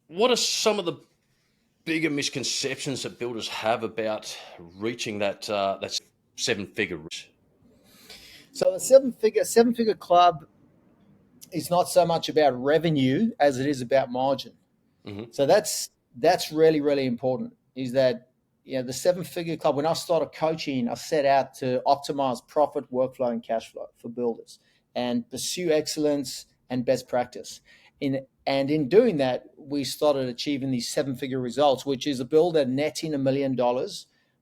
What are some of the bigger misconceptions that builders have about reaching that seven figure? So the seven figure club is not so much about revenue as it is about margin. Hmm. So that's really really important. Is that the seven figure club? When I started coaching, I set out to optimize profit, workflow, and cash flow for builders, and pursue excellence and best practice. In doing that, we started achieving these seven figure results, which is a builder netting $1 million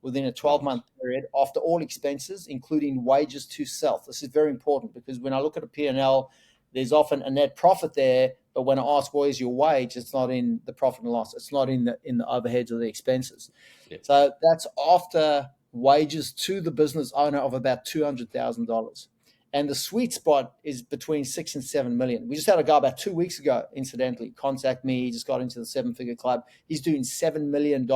within a 12-month Nice. period after all expenses, including wages to self. This is very important because when I look at a P&L, there's often a net profit there, but when I ask where's your wage, it's not in the profit and loss. It's not in the overheads or the expenses. Yep. So that's after wages to the business owner of about $200,000. And the sweet spot is between 6 and 7 million. We just had a guy about 2 weeks ago, incidentally, contact me. He just got into the seven figure club. He's doing $7 million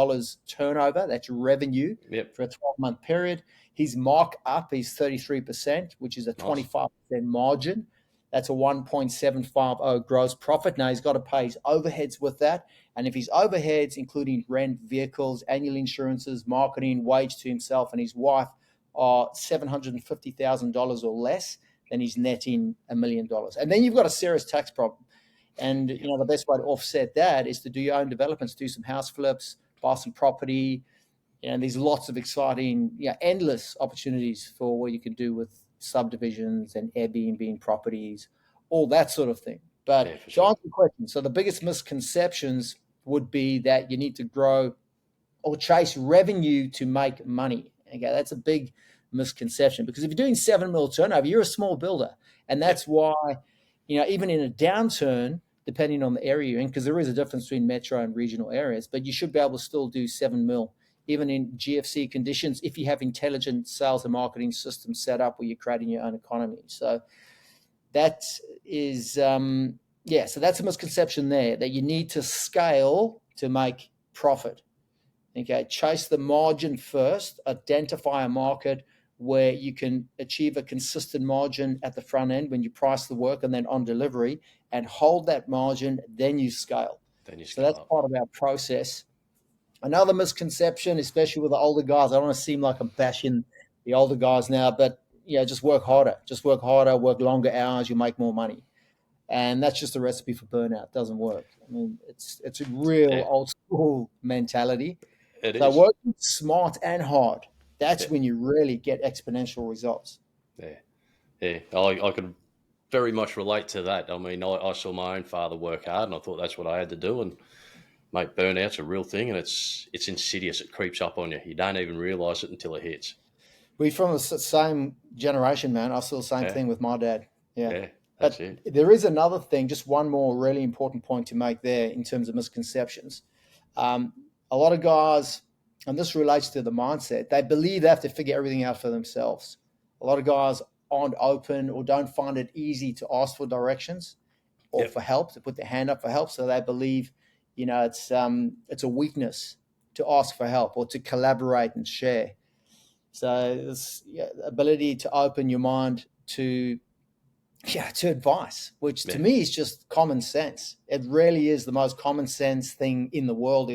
turnover. That's revenue Yep. for a 12-month period. His markup is 33%, which is a Nice. 25% margin. That's a 1.750 gross profit. Now he's got to pay his overheads with that. And if his overheads, including rent, vehicles, annual insurances, marketing, wage to himself and his wife, are $750,000 or less, then he's netting $1 million. And then you've got a serious tax problem. And the best way to offset that is to do your own developments, do some house flips, buy some property. There's lots of exciting, endless opportunities for what you can do with subdivisions and Airbnb properties, all that sort of thing. Yeah, But for to sure. answer the question, so the biggest misconceptions would be that you need to grow or chase revenue to make money. Okay, that's a big misconception because if you're doing 7 mil turnover, you're a small builder, and Yep. that's why even in a downturn, depending on the area you're in, because there is a difference between metro and regional areas, but you should be able to still do 7 mil even in GFC conditions if you have intelligent sales and marketing systems set up where you're creating your own economy. So that is so that's a misconception there, that you need to scale to make profit. Okay, chase the margin first, identify a market where you can achieve a consistent margin at the front end when you price the work and then on delivery, and hold that margin, then you scale. Then you So scale that's up. part of our process. Another misconception, especially with the older guys, I don't want to seem like I'm bashing the older guys now, but just work harder. Just work harder, work longer hours, you make more money. And that's just a recipe for burnout. It doesn't work. I mean, it's a real Yeah, old school mentality. it So is. working smart and hard, Yeah, that's when you really get exponential results. yeah, yeah. I could very much relate to that. I mean, I saw my own father work hard, and I thought that's what I had to do. And mate, burnout's a real thing, and it's insidious. It creeps up on you. You don't even realise it until it hits. We from the same generation, man. I saw the same Yeah, thing with my dad. Yeah. yeah, that's But it. there is another thing, just one more really important point to make there in terms of misconceptions. Um, a lot of guys, and this relates to the mindset, they believe they have to figure everything out for themselves. A lot of guys aren't open or don't find it easy to ask for directions or Yep. for help, to put their hand up for help. So they believe, it's a weakness to ask for help or to collaborate and share. So this ability to open your mind to advice, which to Yeah. me is just common sense. It really is the most common sense thing in the world.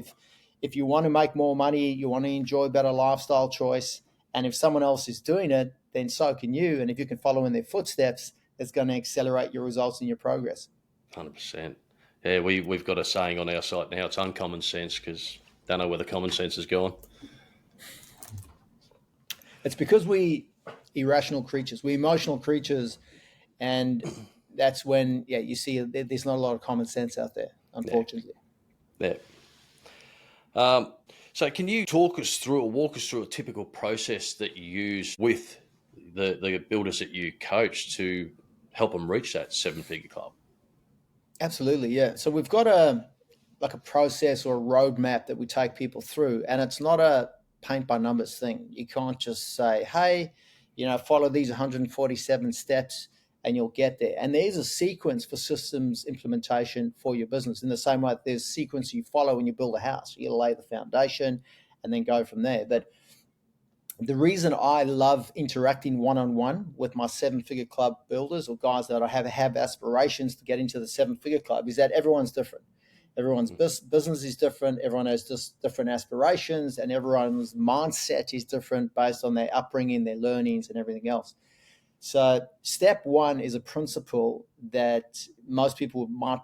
If you want to make more money, you want to enjoy a better lifestyle choice, and if someone else is doing it, then so can you. And if you can follow in their footsteps, it's going to accelerate your results and your progress. 100%. Yeah, we've got a saying on our site now. It's uncommon sense because don't know where the common sense is going. It's because we irrational creatures, we emotional creatures, and that's when you see there's not a lot of common sense out there, Yeah, unfortunately. yeah. Um, so can you talk us through or walk us through a typical process that you use with the builders that you coach to help them reach that seven figure club? Absolutely, yeah. So we've got a process or a roadmap that we take people through, and it's not a paint by numbers thing. You can't just say, "Hey, follow these 147 steps and you'll get there." And there's a sequence for systems implementation for your business. In the same way, there's a sequence you follow when you build a house. You lay the foundation and then go from there. But the reason I love interacting one on one with my seven figure club builders or guys that I have aspirations to get into the seven figure club is that everyone's different. Everyone's business is different. Everyone has just different aspirations, and everyone's mindset is different based on their upbringing, their learnings, and everything else. So step one is a principle that most people might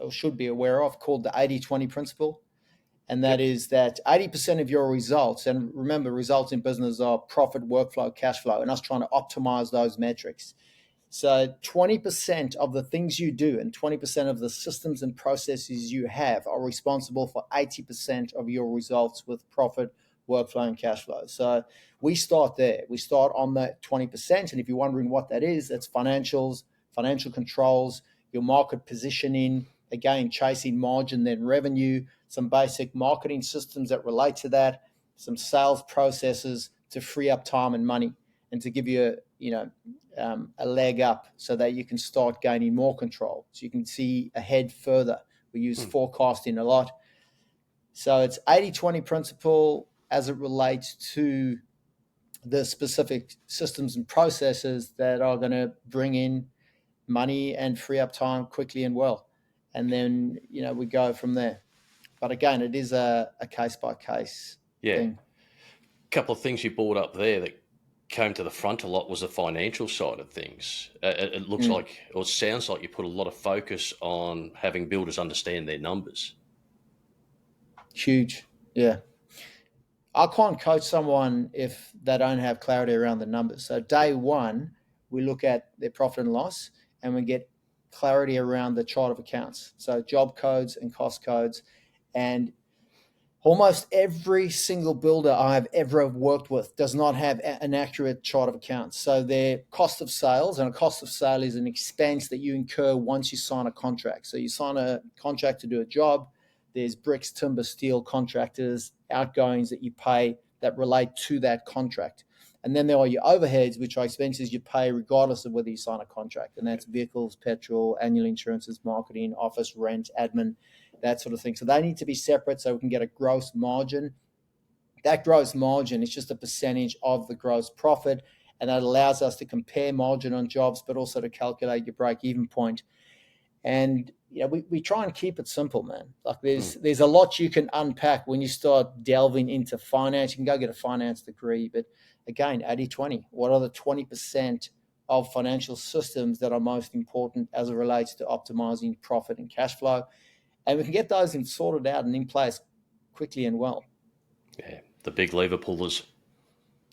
or should be aware of, called the 80-20 principle. And that is that 80% of your results, and remember, results in business are profit, workflow, cash flow, and us trying to optimize those metrics. So 20% of the things you do and 20% of the systems and processes you have are responsible for 80% of your results with profit, workflow, and cash flow. So we start there. We start on that 20%. And if you're wondering what that is, that's financials, financial controls, your market positioning, again, chasing margin, then revenue, some basic marketing systems that relate to that, some sales processes to free up time and money and to give you a leg up so that you can start gaining more control, so you can see ahead further. We use forecasting a lot. So it's 80-20 principle as it relates to the specific systems and processes that are going to bring in money and free up time quickly and well. And then, we go from there. But again, it is a case-by-case thing. A couple of things you brought up there that came to the front a lot was the financial side of things. It looks like, or it sounds like, you put a lot of focus on having builders understand their numbers. Huge, yeah. I can't coach someone if they don't have clarity around the numbers. So day one, we look at their profit and loss, and we get clarity around the chart of accounts. So job codes and cost codes. And almost every single builder I've ever worked with does not have an accurate chart of accounts. So their cost of sales, and a cost of sale is an expense that you incur once you sign a contract. So you sign a contract to do a job. There's bricks, timber, steel, contractors, outgoings that you pay that relate to that contract. And then there are your overheads, which are expenses you pay regardless of whether you sign a contract. And that's vehicles, petrol, annual insurances, marketing, office rent, admin, that sort of thing. So they need to be separate so we can get a gross margin. That gross margin is just a percentage of the gross profit, and that allows us to compare margin on jobs, but also to calculate your break-even point. And we try and keep it simple, man. Like there's a lot you can unpack when you start delving into finance. You can go get a finance degree, but again, 80-20. What are the 20% of financial systems that are most important as it relates to optimizing profit and cash flow? And we can get those sorted out and in place quickly and well. Yeah, the big lever pullers.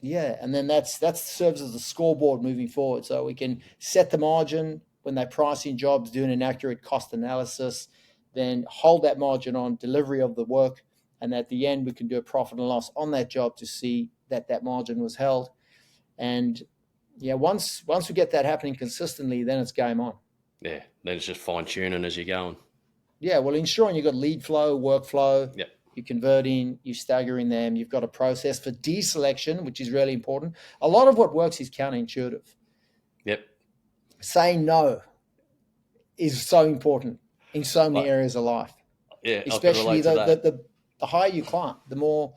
Yeah, and then that serves as a scoreboard moving forward. So we can set the margin when they're pricing jobs, doing an accurate cost analysis, then hold that margin on delivery of the work. And at the end, we can do a profit and loss on that job to see that margin was held. And once we get that happening consistently, then it's game on. Yeah, then it's just fine tuning as you're going. Yeah, well, ensuring you've got lead flow, workflow, Yep. You're converting, you're staggering them, you've got a process for deselection, which is really important. A lot of what works is counterintuitive. Yep. Saying no is so important in so many areas of life. Yeah, especially I can relate to that. The higher you climb, the more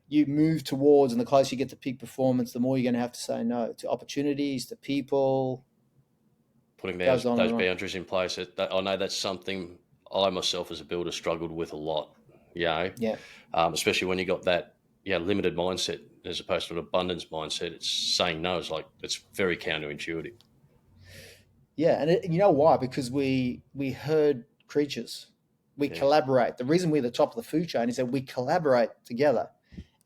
you move towards, and the closer you get to peak performance, the more you're going to have to say no to opportunities, to people. Putting those boundaries in place. I know that's something I myself as a builder struggled with a lot. Yeah. Especially when you got that limited mindset as opposed to an abundance mindset. It's saying no. It's very counterintuitive. Yeah, and you know why? Because we herd creatures. We collaborate. The reason we're the top of the food chain is that we collaborate together,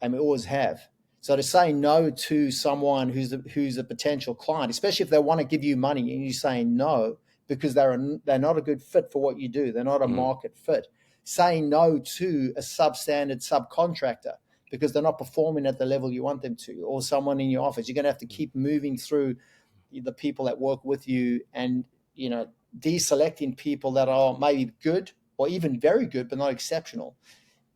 and we always have. So to say no to someone who's a potential client, especially if they want to give you money and you're saying no because they're not a good fit for what you do, they're not a market fit. Saying no to a substandard subcontractor because they're not performing at the level you want them to, or someone in your office, you're going to have to keep moving through the people that work with you and deselecting people that are maybe good or even very good but not exceptional.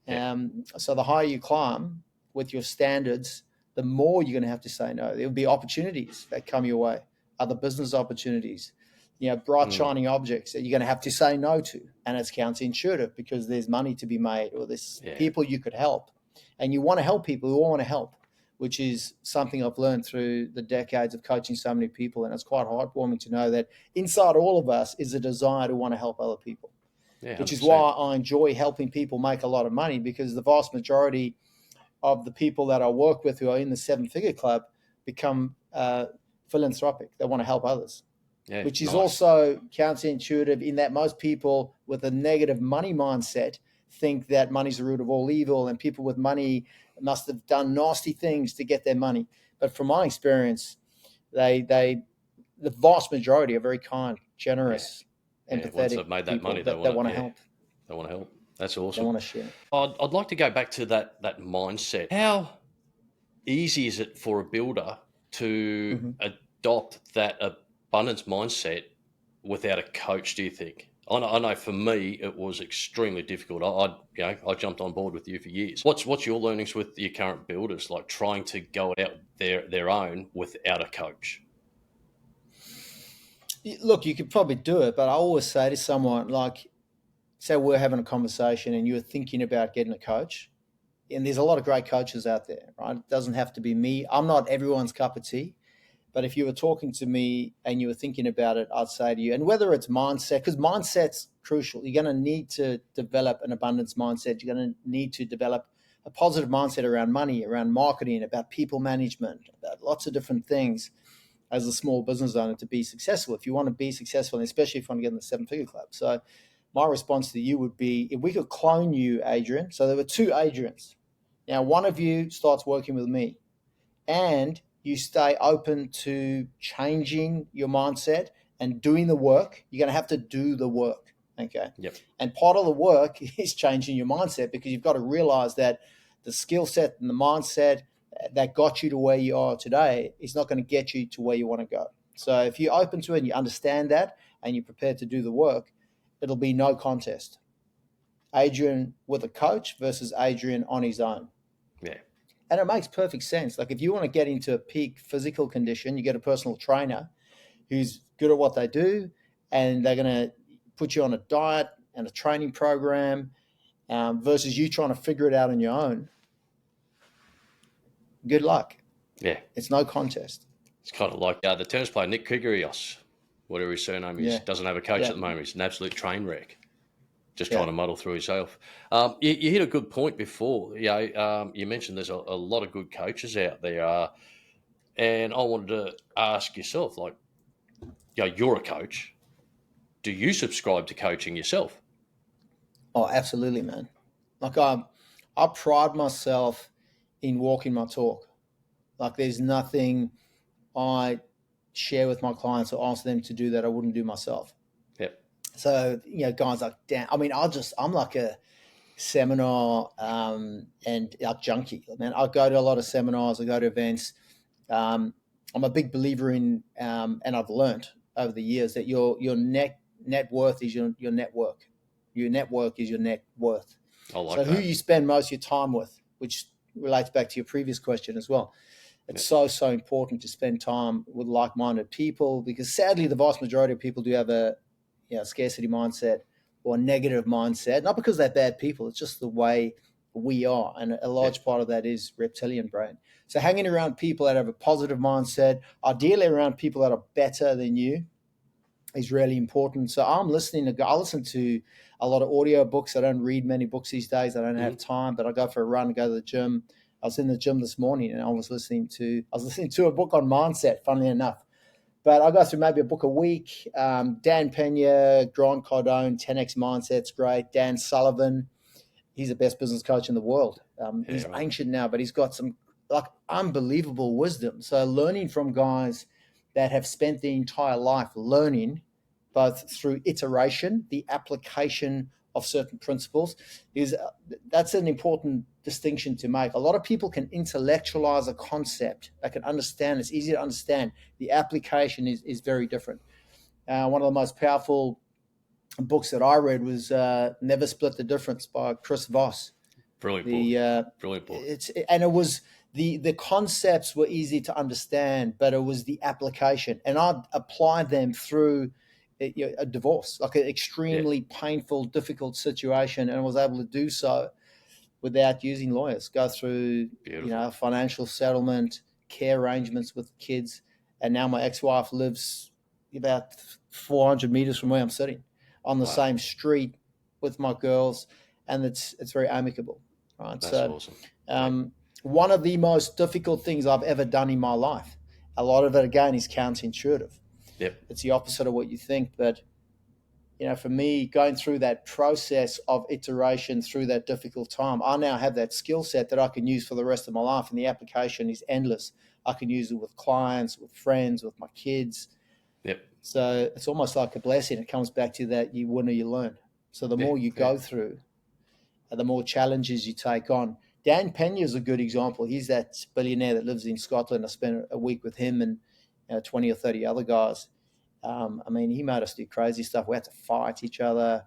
So the higher you climb with your standards, the more you're going to have to say no. There'll be opportunities that come your way, other business opportunities, bright shining objects that you're going to have to say no to. And it's counterintuitive because there's money to be made, or there's people you could help. And you want to help people who want to help, which is something I've learned through the decades of coaching so many people. And it's quite heartwarming to know that inside all of us is a desire to want to help other people. Yeah, which is 100%. why I enjoy helping people make a lot of money, because the vast majority of the people that I work with who are in the seven-figure club become philanthropic. They want to help others, Yeah, which is nice. also counterintuitive in that most people with a negative money mindset think that money's the root of all evil and people with money must have done nasty things to get their money. But from my experience, they the vast majority are very kind, Yeah, generous, yeah. Once empathetic they've made that people money, they that want want to. to Yeah, help. they want to help. That's They awesome. want to share. I'd like to go back to that mindset. How easy is it for a builder to Mm-hmm. adopt that abundance mindset without a coach? Do you think? I know for me it was extremely difficult. I jumped on board with you for years. What's your learnings with your current builders, like trying to go out their own without a coach? Look, you could probably do it, but I always say to someone, like, say we're having a conversation and you're thinking about getting a coach, and there's a lot of great coaches out there, right? It doesn't have to be me. I'm not everyone's cup of tea. But if you were talking to me and you were thinking about it, I'd say to you, and whether it's mindset, because mindset's crucial, you're going to need to develop an abundance mindset. You're going to need to develop a positive mindset around money, around marketing, about people management, about lots of different things as a small business owner to be successful. If you want to be successful, and especially if you want to get in the seven-figure club. So my response to you would be, if we could clone you, Adrian. So there were two Adrians. Now, one of you starts working with me and you stay open to changing your mindset and doing the work. You're going to have to do the work. Okay. Yep. And part of the work is changing your mindset, because you've got to realize that the skill set and the mindset that got you to where you are today is not going to get you to where you want to go. So if you're open to it and you understand that and you're prepared to do the work, it'll be no contest. Adrian with a coach versus Adrian on his own. Yeah. And it makes perfect sense. Like, if you want to get into a peak physical condition, you get a personal trainer who's good at what they do, and they're going to put you on a diet and a training program, versus you trying to figure it out on your own. Good luck. Yeah. It's no contest. It's kind of like the tennis player Nick Kyrgios, whatever his surname is, Yeah. doesn't have a coach Yeah. at the moment. He's an absolute train wreck, just trying Yeah. to muddle through himself. You hit a good point before. You mentioned there's a lot of good coaches out there, and I wanted to ask yourself, like, you're a coach. Do you subscribe to coaching yourself? Oh, absolutely, man. Like, I pride myself in walking my talk. Like, there's nothing I share with my clients or ask them to do that I wouldn't do myself. Yep. So, guys like Dan, I mean, I'm like a seminar and like junkie, man. I go to a lot of seminars, I go to events. I'm a big believer in, and I've learned over the years that your net worth is your network. Your network is your net worth. I So like who that. you spend most of your time with, which relates back to your previous question as well. It's Yep. so important to spend time with like-minded people, because sadly the vast majority of people do have a scarcity mindset or a negative mindset, not because they're bad people, it's just the way we are, and a large Yep. part of that is reptilian brain. So hanging around people that have a positive mindset, ideally around people that are better than you, is really important. So I listen to a lot of audio books. I don't read many books these days. I don't have Mhm. time, but I go for a run, go to the gym. I was in the gym this morning and I was listening to a book on mindset, funnily enough. But I go through maybe a book a week. Dan Pena, Grant Cardone, 10X Mindset's great. Dan Sullivan, he's the best business coach in the world. Yeah. He's Right. ancient now, but he's got some like unbelievable wisdom. So learning from guys that have spent their entire life learning, both through iteration, the application of certain principles, is that's an important distinction to make. A lot of people can intellectualize a concept, they can understand, it's easy to understand. The application is very different. One of the most powerful books that I read was Never Split the Difference by Chris Voss. Brilliant book. The Brilliant book. it was the concepts were easy to understand, but it was the application, and I applied them through a divorce, like an Yeah. extremely painful, difficult situation, and I was able to do so without using lawyers. Go through Beautiful. financial settlement, care arrangements with kids, and now my ex-wife lives about 400 meters from where I'm sitting on the Wow. same street. with my girls, and it's very amicable, right? That's So awesome. one of the most difficult things I've ever done in my life. A lot of it, again, is counterintuitive. Yep. It's the opposite of what you think. But, for me, going through that process of iteration through that difficult time, I now have that skill set that I can use for the rest of my life. And the application is endless. I can use it with clients, with friends, with my kids. Yep. So it's almost like a blessing. It comes back to that you win or you learn. So the Yeah. more you go through, the more challenges you take on. Dan Pena is a good example. He's that billionaire that lives in Scotland. I spent a week with him and 20 or 30 other guys. He made us do crazy stuff. We had to fight each other.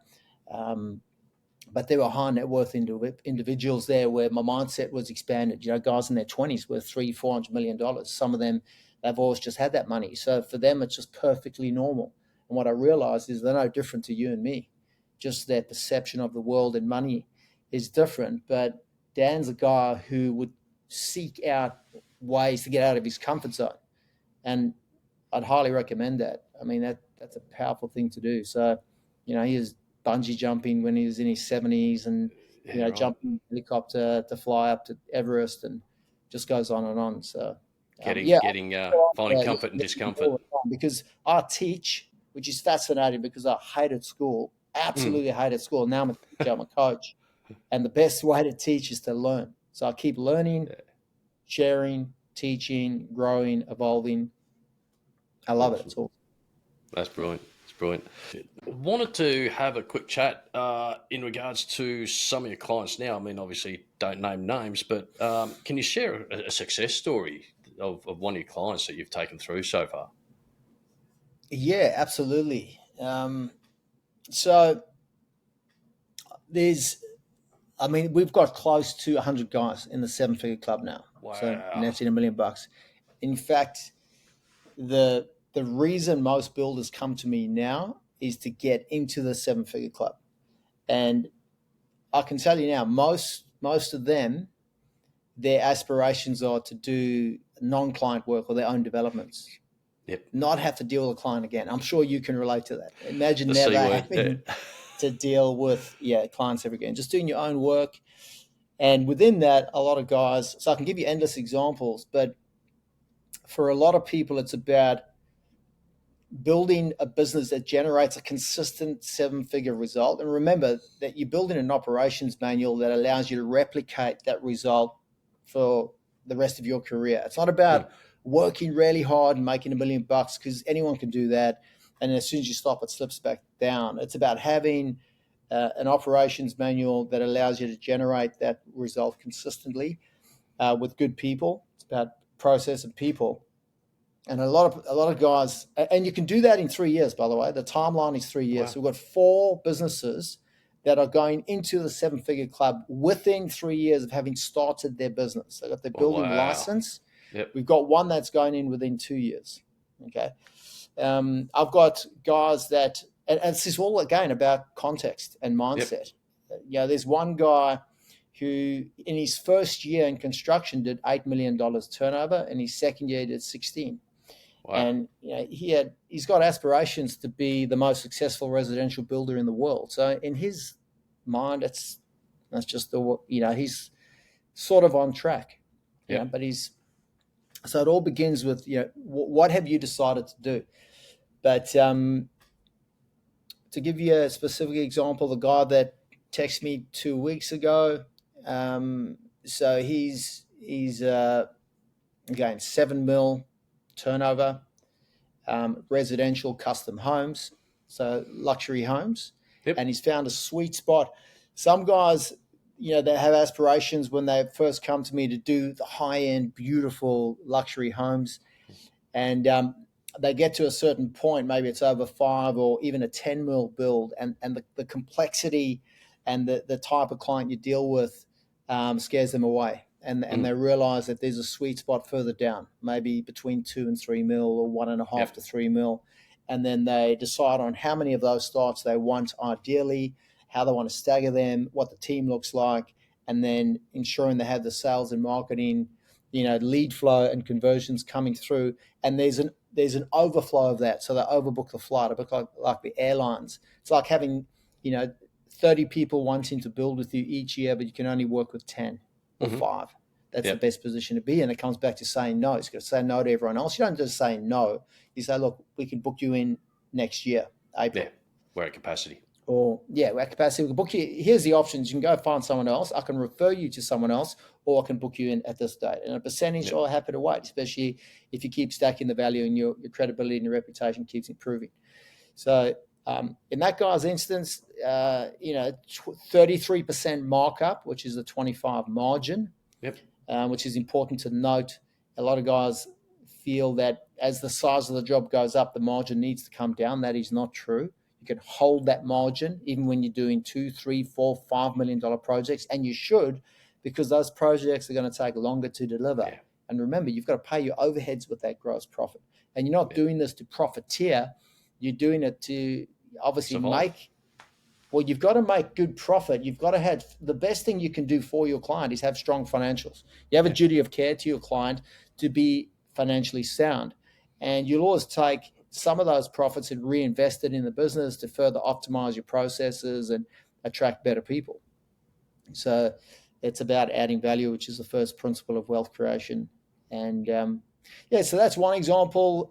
But there were high net worth individuals there where my mindset was expanded. Guys in their 20s worth $300-400 million. Some of them, they've always just had that money. So for them, it's just perfectly normal. And what I realized is they're no different to you and me. Just their perception of the world and money is different. But Dan's a guy who would seek out ways to get out of his comfort zone. And I'd highly recommend that. That's a powerful thing to do. So, he was bungee jumping when he was in his 70s and, Right. jumping helicopter to fly up to Everest, and just goes on and on. So, finding comfort in discomfort. Because I teach, which is fascinating because I hated school, absolutely hated school. Now I'm a teacher, I'm a coach. And the best way to teach is to learn. So I keep learning, sharing, teaching, growing, evolving. I love it. It's awesome. That's brilliant. It's brilliant. Wanted to have a quick chat in regards to some of your clients now. Obviously, don't name names, but can you share a success story of one of your clients that you've taken through so far? Yeah, absolutely. So we've got close to 100 guys in the seven-figure club now. Wow. So that's in $1 million. In fact, the reason most builders come to me now is to get into the seven-figure club. And I can tell you now, most of them, their aspirations are to do non-client work or their own developments. Yep. Not have to deal with a client again. I'm sure you can relate to that. Imagine never having to deal with clients ever again. Just doing your own work. And within that, a lot of guys, so I can give you endless examples, but for a lot of people, it's about building a business that generates a consistent seven-figure result. And remember that you're building an operations manual that allows you to replicate that result for the rest of your career. It's not about working really hard and making $1 million, because anyone can do that. And as soon as you stop, it slips back down. It's about having an operations manual that allows you to generate that result consistently with good people. It's about process and people. And a lot of guys, and you can do that in 3 years, by the way. The timeline is 3 years. Wow. So we've got 4 businesses that are going into the seven-figure club within 3 years of having started their business. They got their building license. Yep. We've got one that's going in within 2 years. Okay. I've got guys that, and this is all again about context and mindset. Yep. There's one guy who in his first year in construction did $8 million turnover, and his second year did 16. Wow. And he's got aspirations to be the most successful residential builder in the world. So in his mind, that's just he's sort of on track. Yep. But so it all begins with what have you decided to do? But to give you a specific example, the guy that texted me 2 weeks ago, so he's again 7 mil turnover, residential custom homes, so luxury homes. Yep. And he's found a sweet spot. Some guys, they have aspirations when they first come to me to do the high-end, beautiful luxury homes, and they get to a certain point, maybe it's over 5 or even a 10 mil build, and the complexity and the type of client you deal with scares them away. And they realize that there's a sweet spot further down, maybe between 2 and 3 mil or 1.5 to 3 mil. And then they decide on how many of those starts they want ideally, how they want to stagger them, what the team looks like, and then ensuring they have the sales and marketing, lead flow and conversions coming through. And there's an overflow of that. So they overbook the flight, a bit like the airlines. It's like having, 30 people wanting to build with you each year, but you can only work with 10 or 5. That's the best position to be in. It comes back to saying no. It's got to say no to everyone else. You don't just say no. You say, look, we can book you in next year, April. Yeah, we're at capacity. Or, we're at capacity. We can book you. Here's the options. You can go find someone else. I can refer you to someone else, or I can book you in at this date. And a percentage, I'm happy to wait, especially if you keep stacking the value and your credibility and your reputation keeps improving. So in that guy's instance, 33% markup, which is a 25 margin, which is important to note. A lot of guys feel that as the size of the job goes up, the margin needs to come down. That is not true. You can hold that margin even when you're doing $2, $3, $4, $5 million projects, and you should, because those projects are going to take longer to deliver. Yeah. And remember, you've got to pay your overheads with that gross profit. And you're not doing this to profiteer. You're doing it to obviously you've got to make good profit. You've got to have the best thing you can do for your client is have strong financials. You have a duty of care to your client to be financially sound. And you'll always take some of those profits and reinvest it in the business to further optimize your processes and attract better people. So it's about adding value, which is the first principle of wealth creation. And so that's one example.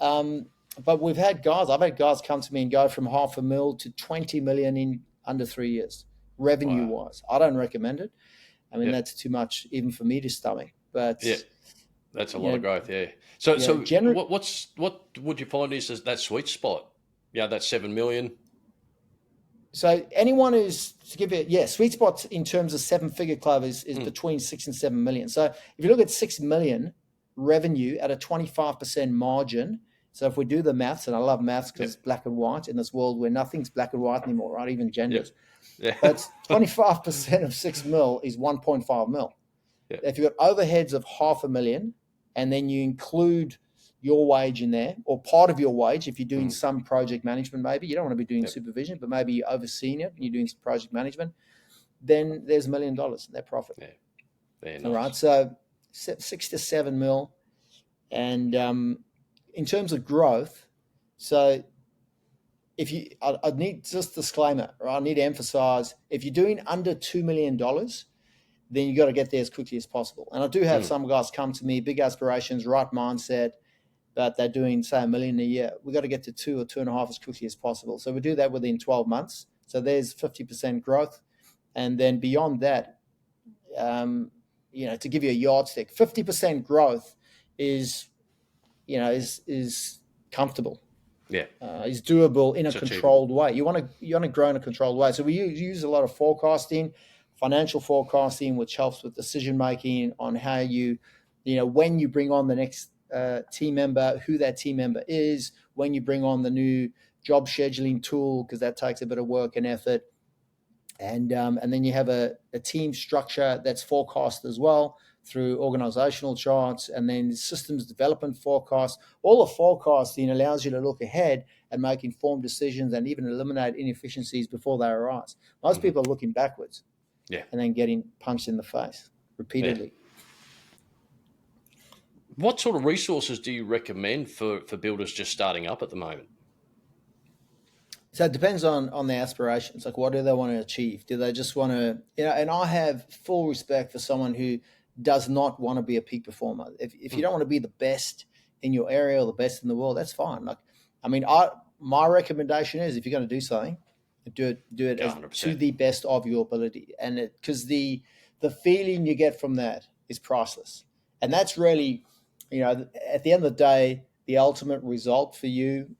But I've had guys come to me and go from $500,000 to 20 million in under 3 years, revenue wise. I don't recommend it. I mean, that's too much even for me to stomach. But that's a lot of growth. Yeah. So what would you find is that sweet spot? Yeah, that 7 million. So anyone who's to give it, sweet spots in terms of 7-figure club is between 6 and 7 million. So if you look at 6 million revenue at a 25% margin. So if we do the maths, and I love maths because it's black and white in this world where nothing's black and white anymore, right? Even genders. Yeah. But 25% of 6 mil is 1.5 mil. Yeah. If you've got overheads of $500,000 and then you include your wage in there or part of your wage, if you're doing some project management, maybe you don't want to be doing supervision, but maybe you're overseeing it and you're doing some project management, then there's $1 million in that profit. Yeah. Very nice. All right. So 6 to 7 mil. And in terms of growth, so I need just disclaimer, right? I need to emphasize, if you're doing under $2 million, then you got to get there as quickly as possible. And I do have some guys come to me, big aspirations, right mindset, but they're doing, say, $1 million a year. We got to get to 2 or 2.5 as quickly as possible. So we do that within 12 months. So there's 50% growth. And then beyond that, to give you a yardstick, 50% growth is comfortable. Yeah, is doable in a controlled way. You want to grow in a controlled way. So we use a lot of forecasting, financial forecasting, which helps with decision making on how when you bring on the next team member, who that team member is, when you bring on the new job scheduling tool, because that takes a bit of work and effort. And then you have a team structure that's forecast as well through organizational charts, and then systems development forecasts. All the forecasting allows you to look ahead and make informed decisions and even eliminate inefficiencies before they arise. Most people are looking backwards and then getting punched in the face repeatedly. Yeah. What sort of resources do you recommend for builders just starting up at the moment? So it depends on their aspirations. Like, what do they want to achieve? Do they just want to, and I have full respect for someone who does not want to be a peak performer. If you don't want to be the best in your area or the best in the world, that's fine. Like, I mean, my recommendation is, if you're going to do something, do it to the best of your ability. And because the feeling you get from that is priceless. And that's really, at the end of the day, the ultimate result for you,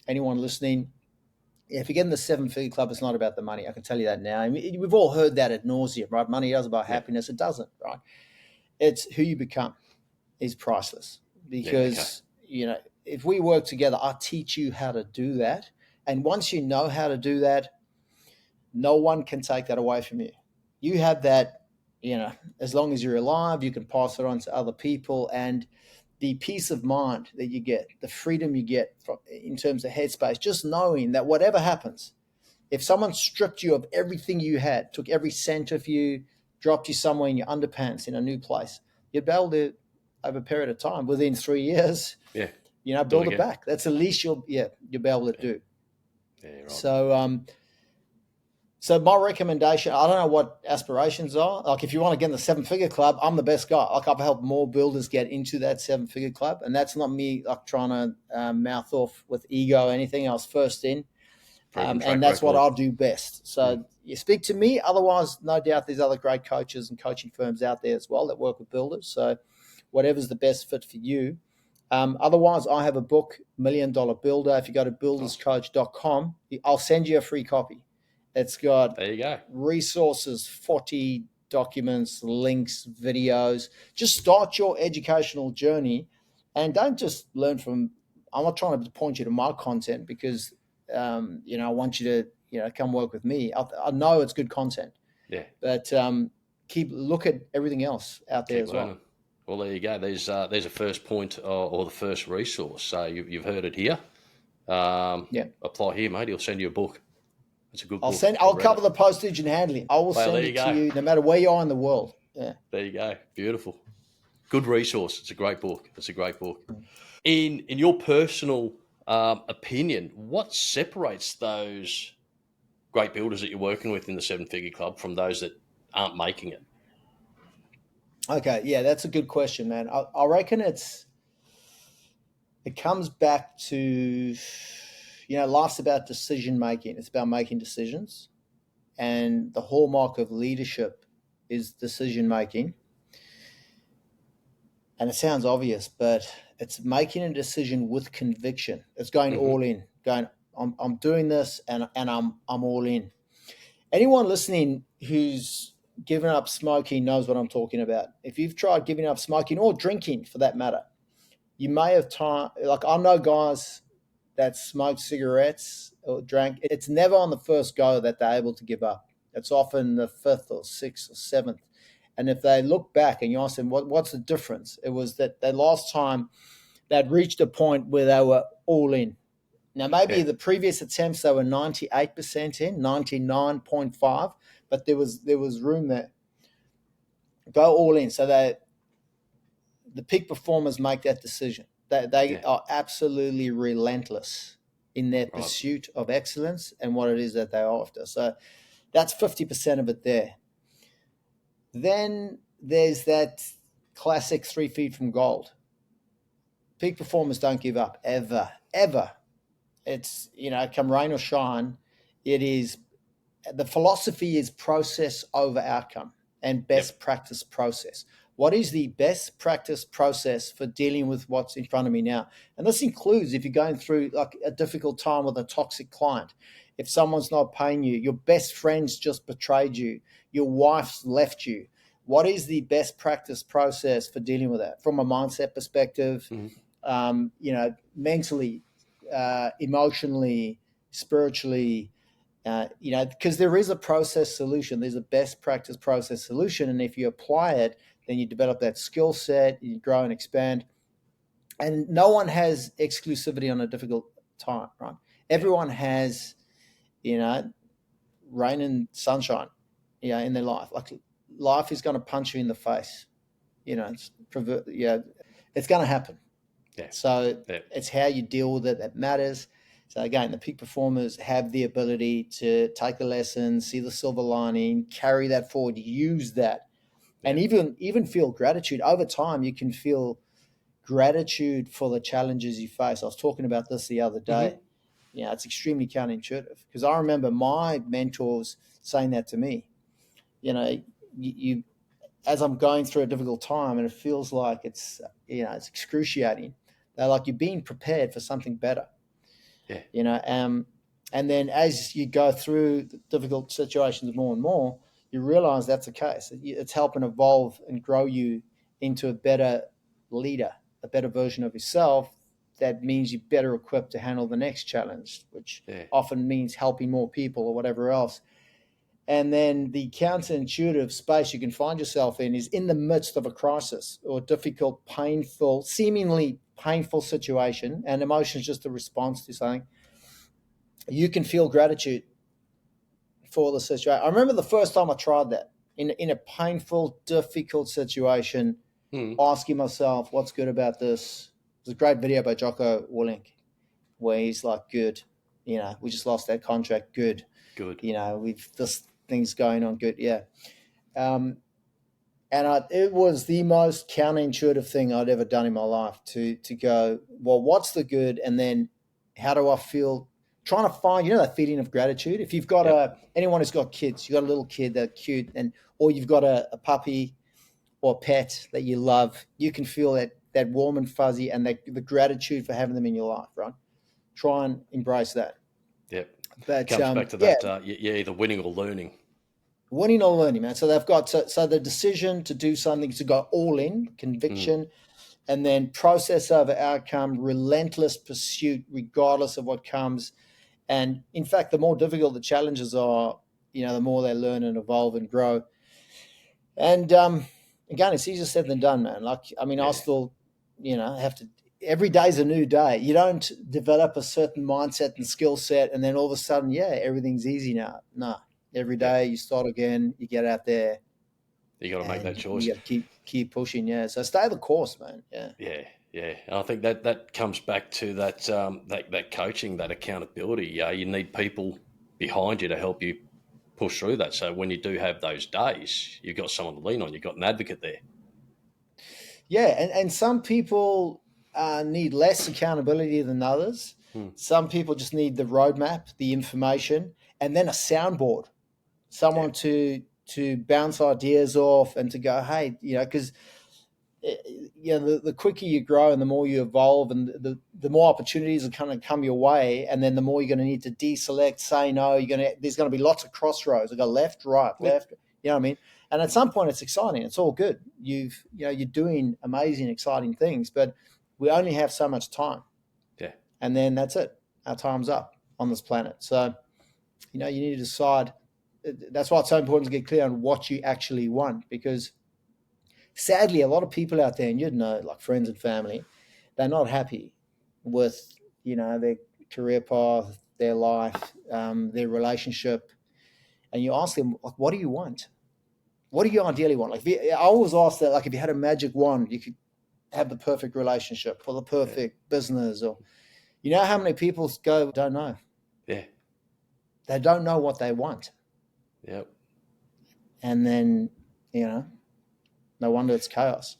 anyone listening. If you're getting the 7-figure club, it's not about the money. I can tell you that now. I mean, we've all heard that ad nauseum, right? Money doesn't buy happiness. It doesn't, right? It's who you become is priceless. Because, if we work together, I teach you how to do that. And once you know how to do that, no one can take that away from you. You have that, as long as you're alive, you can pass it on to other people. And the peace of mind that you get, the freedom you get in terms of headspace, just knowing that whatever happens, if someone stripped you of everything you had, took every cent of you, dropped you somewhere in your underpants in a new place, you'd be able to, over a period of time, within 3 years, build it back. That's the least you'll be able to do. Yeah, right. So my recommendation, I don't know what aspirations are. Like if you want to get in the 7-figure club, I'm the best guy. Like I've helped more builders get into that 7-figure club. And that's not me like trying to mouth off with ego or anything. I was first in. Proven And track that's what record. I'll do best. So you speak to me. Otherwise, no doubt there's other great coaches and coaching firms out there as well that work with builders. So whatever's the best fit for you. Otherwise, I have a book, $1 Million Builder. If you go to builderscoach.com, I'll send you a free copy. It's got There you go. resources, 40 documents, links, videos. Just start your educational journey and don't just learn from, I'm not trying to point you to my content because, I want you to, come work with me. I know it's good content, Yeah. but look at everything else out there Keep as learning. well. Well, there you go. There's a first point or the first resource. So you've heard it here. Yeah. Apply here, mate. He'll send you a book. It's a good book. I'll Read cover it. the postage and handling. I will Well, send there you it to go. you no matter where you are in the world. Yeah. There you go. Beautiful. Good resource. It's a great book. It's a great book. In your personal opinion, what separates those great builders that you're working with in the 7-figure club from those that aren't making it? Okay. Yeah, that's a good question, man. I reckon it comes back to, life's about decision making. It's about making decisions. And the hallmark of leadership is decision making. And it sounds obvious, but it's making a decision with conviction. It's going all in, going, I'm doing this and I'm all in. Anyone listening who's given up smoking knows what I'm talking about. If you've tried giving up smoking or drinking for that matter, you may have time. Like I know guys that smoke cigarettes or drank. It's never on the first go that they're able to give up. It's often the 5th or 6th or 7th. And if they look back and you ask them, what's the difference? It was that the last time they'd reached a point where they were all in. Now, maybe the previous attempts, they were 98% in, 99.5, but there was room there. Go all in. So the peak performers make that decision. They are absolutely relentless in their pursuit of excellence and what it is that they're after. So that's 50% of it there. Then there's that classic 3 feet from gold. Peak performers don't give up ever, ever. It's, come rain or shine, it is, the philosophy is process over outcome and best practice process. What is the best practice process for dealing with what's in front of me now? And this includes if you're going through like a difficult time with a toxic client, if someone's not paying you, your best friend's just betrayed you, your wife's left you. What is the best practice process for dealing with that from a mindset perspective, mentally, emotionally, spiritually, because there is a process solution. There's a best practice process solution. And if you apply it, then you develop that skill set, you grow and expand. And no one has exclusivity on a difficult time, right? Everyone has, rain and sunshine, in their life. Like life is going to punch you in the face. It's going to happen. Yeah. So it's how you deal with it that matters. So again, the peak performers have the ability to take the lessons, see the silver lining, carry that forward, use that, and even feel gratitude. Over time, you can feel gratitude for the challenges you face. I was talking about this the other day. It's extremely counterintuitive because I remember my mentors saying that to me. You as I'm going through a difficult time and it feels like it's excruciating. They're like, you're being prepared for something better. And then as you go through the difficult situations more and more, you realize that's the case. It's helping evolve and grow you into a better leader, a better version of yourself. That means you're better equipped to handle the next challenge, which often means helping more people or whatever else. And then the counterintuitive space you can find yourself in is in the midst of a crisis or difficult, painful, seemingly painful situation, and emotion is just a response to something. You can feel gratitude for the situation. I remember the first time I tried that in a painful, difficult situation, asking myself, what's good about this? There's a great video by Jocko Willink where he's like, good, we just lost that contract, good. Good. We've this things going on good. Yeah. Um, and it was the most counterintuitive thing I'd ever done in my life to go, well, what's the good? And then how do I feel? Trying to find, that feeling of gratitude. If you've got Yep. anyone who's got kids, you've got a little kid that's cute, or you've got a puppy or pet that you love, you can feel that warm and fuzzy and the gratitude for having them in your life, right? Try and embrace that. Yep. But Comes back to yeah, that. You're either winning or learning. winning or learning, man. So they've got so the decision to do something, to go all in, Mm. conviction, and then process over outcome, relentless pursuit, regardless of what comes. And in fact, the more difficult the challenges are, the more they learn and evolve and grow. And again, it's easier said than done, man. Like, I mean, I'll Yeah. still, have to. Every day's a new day. You don't develop a certain mindset and skill set, and then all of a sudden, yeah, everything's easy now. No, every Yeah. day you start again. You get out there, You got to make that and you choice. got to keep pushing. Yeah, so stay the course, man. Yeah. Yeah. Yeah. And I think that comes back to that coaching, that accountability. You need people behind you to help you push through that. So when you do have those days, you've got someone to lean on. You've got an advocate there. Yeah, and some people need less accountability than others. Hmm. Some people just need the roadmap, the information, and then a soundboard, Yeah. someone to bounce ideas off and to go, hey, because the quicker you grow and the more you evolve and the more opportunities are kind of come your way, and then the more you're going to need to deselect, say no. There's going to be lots of crossroads. I go left, right, Yep. left. You know what I mean? And at some point, it's exciting. It's all good. You're doing amazing, exciting things, but we only have so much time, Yeah. and then that's it. Our time's up on this planet. So you need to decide. That's why it's so important to get clear on what you actually want, because sadly, a lot of people out there, and like friends and family, they're not happy with their career path, their life, their relationship, and you ask them, like, what do you want? What do you ideally want? Like, I always ask that, like, if you had a magic wand, you could have the perfect relationship or the Yeah. perfect business, or how many people go, don't know. Yeah. They don't know what they want, Yep. and then no wonder it's chaos.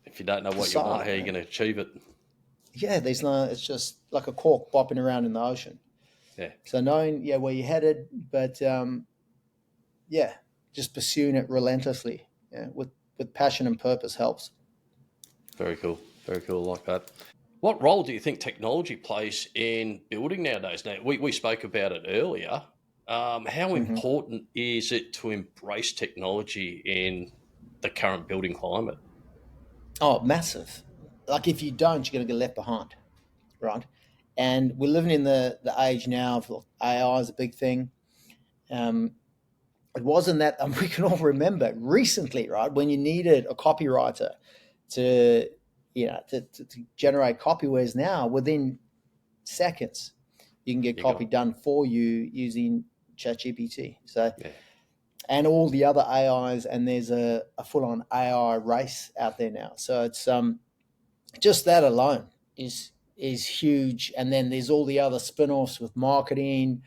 If you don't know what you want, Decide, how are you man. going to achieve it? Yeah, there's no. It's just like a cork bopping around in the ocean. Yeah. So knowing, where you're headed, but yeah, just pursuing it relentlessly, with passion and purpose helps. Very cool. Very cool. Like that. What role do you think technology plays in building nowadays? Now, we spoke about it earlier. How Hmm. important is it to embrace technology in the current building climate? Oh, massive! Like, if you don't, you're going to get left behind, right? And we're living in the age now of AI is a big thing. Um, it wasn't that, and we can all remember recently, right, when you needed a copywriter to to generate copy, whereas now within seconds you can get You copy got, done for you using ChatGPT. So, yeah, and all the other AIs, and there's a full-on AI race out there now. So it's just that alone is huge. And then there's all the other spin-offs with marketing,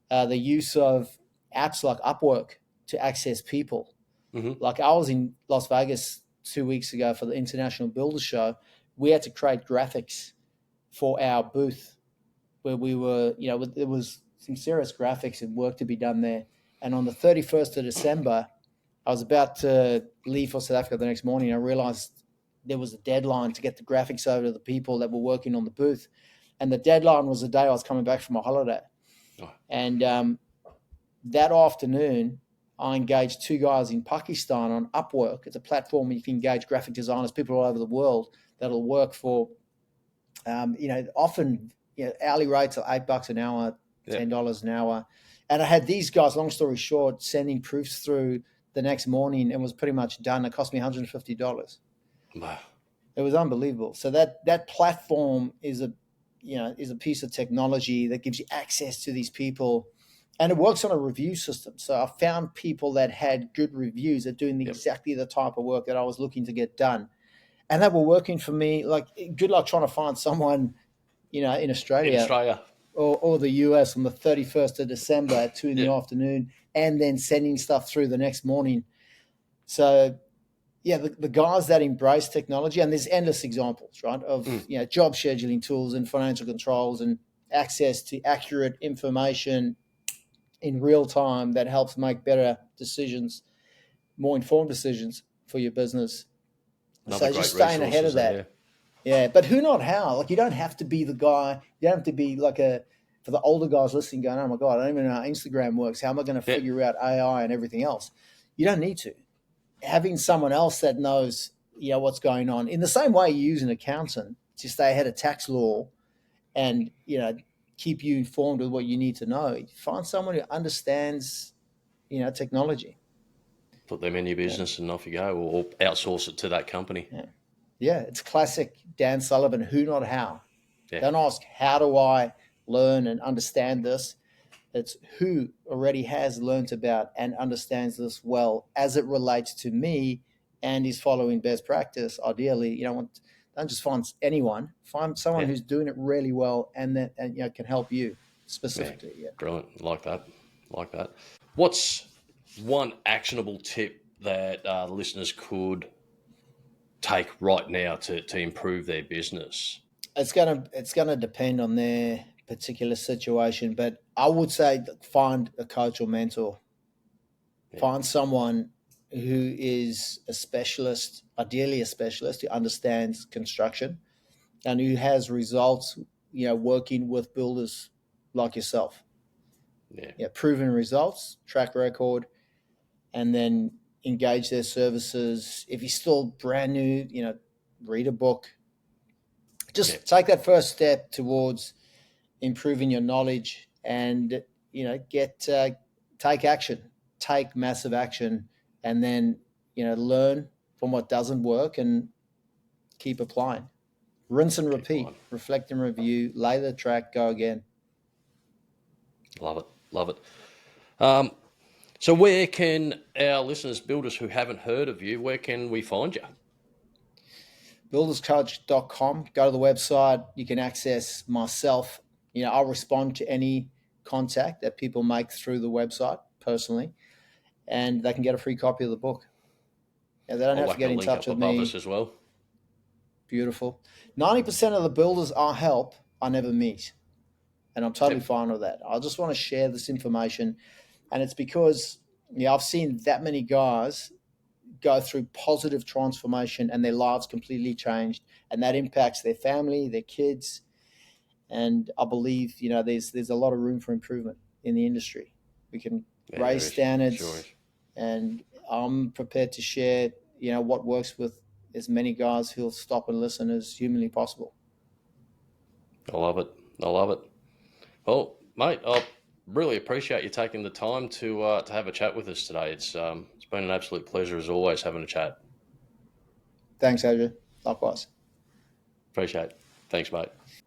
the use of apps like Upwork to access people. hmm, Like, I was in Las Vegas 2 weeks ago for the International Builder Show. We had to create graphics for our booth where we were, there was some serious graphics and work to be done there. And on the 31st of December, I was about to leave for South Africa the next morning. I realized there was a deadline to get the graphics over to the people that were working on the booth. And the deadline was the day I was coming back from a holiday. oh, And that afternoon, I engaged two guys in Pakistan on Upwork. It's a platform where you can engage graphic designers, people all over the world that'll work for, often hourly rates are $8 an hour, yeah, $10 an hour. And I had these guys, long story short, sending proofs through the next morning and was pretty much done. It cost me $150. wow, It was unbelievable. So that platform is a piece of technology that gives you access to these people, and it works on a review system. So I found people that had good reviews at doing yep, exactly the type of work that I was looking to get done, and that were working for me. Like, good luck trying to find someone, in in Australia. Australia. or the US on the 31st of December at 2 in the Yeah. afternoon, and then sending stuff through the next morning. So yeah, the guys that embrace technology, and there's endless examples, right, of Mm. job scheduling tools and financial controls and access to accurate information in real time that helps make better decisions, more informed decisions for your business. Another So just great staying ahead resources of that. there. Yeah, but who, not how. Like, you don't have to be the guy. You don't have to be like for the older guys listening, going, "Oh my god, I don't even know how Instagram works. How am I going to Yeah. figure out AI and everything else?" You don't need to. Having someone else that knows, what's going on, in the same way you use an accountant to stay ahead of tax law and keep you informed with what you need to know. Find someone who understands, technology. Put them in your Yeah, business and off you go, or outsource it to that company. yeah, yeah. It's classic Dan Sullivan. Who, not how. Yeah. Don't ask how do I learn and understand this. It's who already has learnt about and understands this well as it relates to me and is following best practice. Ideally, don't just find anyone. Find someone Yeah. who's doing it really well and that can help you Yeah. specifically. Yeah. Brilliant. Like that. Like that. What's one actionable tip that listeners could take right now to improve their business? It's gonna depend on their particular situation, but I would say find a coach or mentor. Yeah. Find someone who is a specialist, ideally a specialist who understands construction and who has results, working with builders like yourself. Yeah. Yeah, proven results, track record, and then engage their services. If you're still brand new, read a book. Yeah. Just take that first step towards improving your knowledge and get take action, take massive action, and then learn from what doesn't work and keep applying. Rinse and Keep repeat, on. reflect and review, lay the track, go again. Love it. Love it. Um, so where can our listeners, builders who haven't heard of you, where can we find you? Builderscoach.com. Go to the website. You can access myself. I'll respond to any contact that people make through the website personally, and they can get a free copy of the book. They don't I'll have to whack the get in link touch up with above us me. as well. Beautiful. 90% of the builders I help, I never meet. And I'm totally Yep. fine with that. I just want to share this information. And it's because I've seen that many guys go through positive transformation and their lives completely changed. And that impacts their family, their kids. And I believe, there's a lot of room for improvement in the industry. We can Yeah, there raise is. Sure standards, is. and I'm prepared to share, what works with as many guys who'll stop and listen as humanly possible. I love it. I love it. Well, mate, I really appreciate you taking the time to have a chat with us today. It's been an absolute pleasure as always having a chat. Thanks, Adrian. Likewise. Appreciate it. Thanks, mate.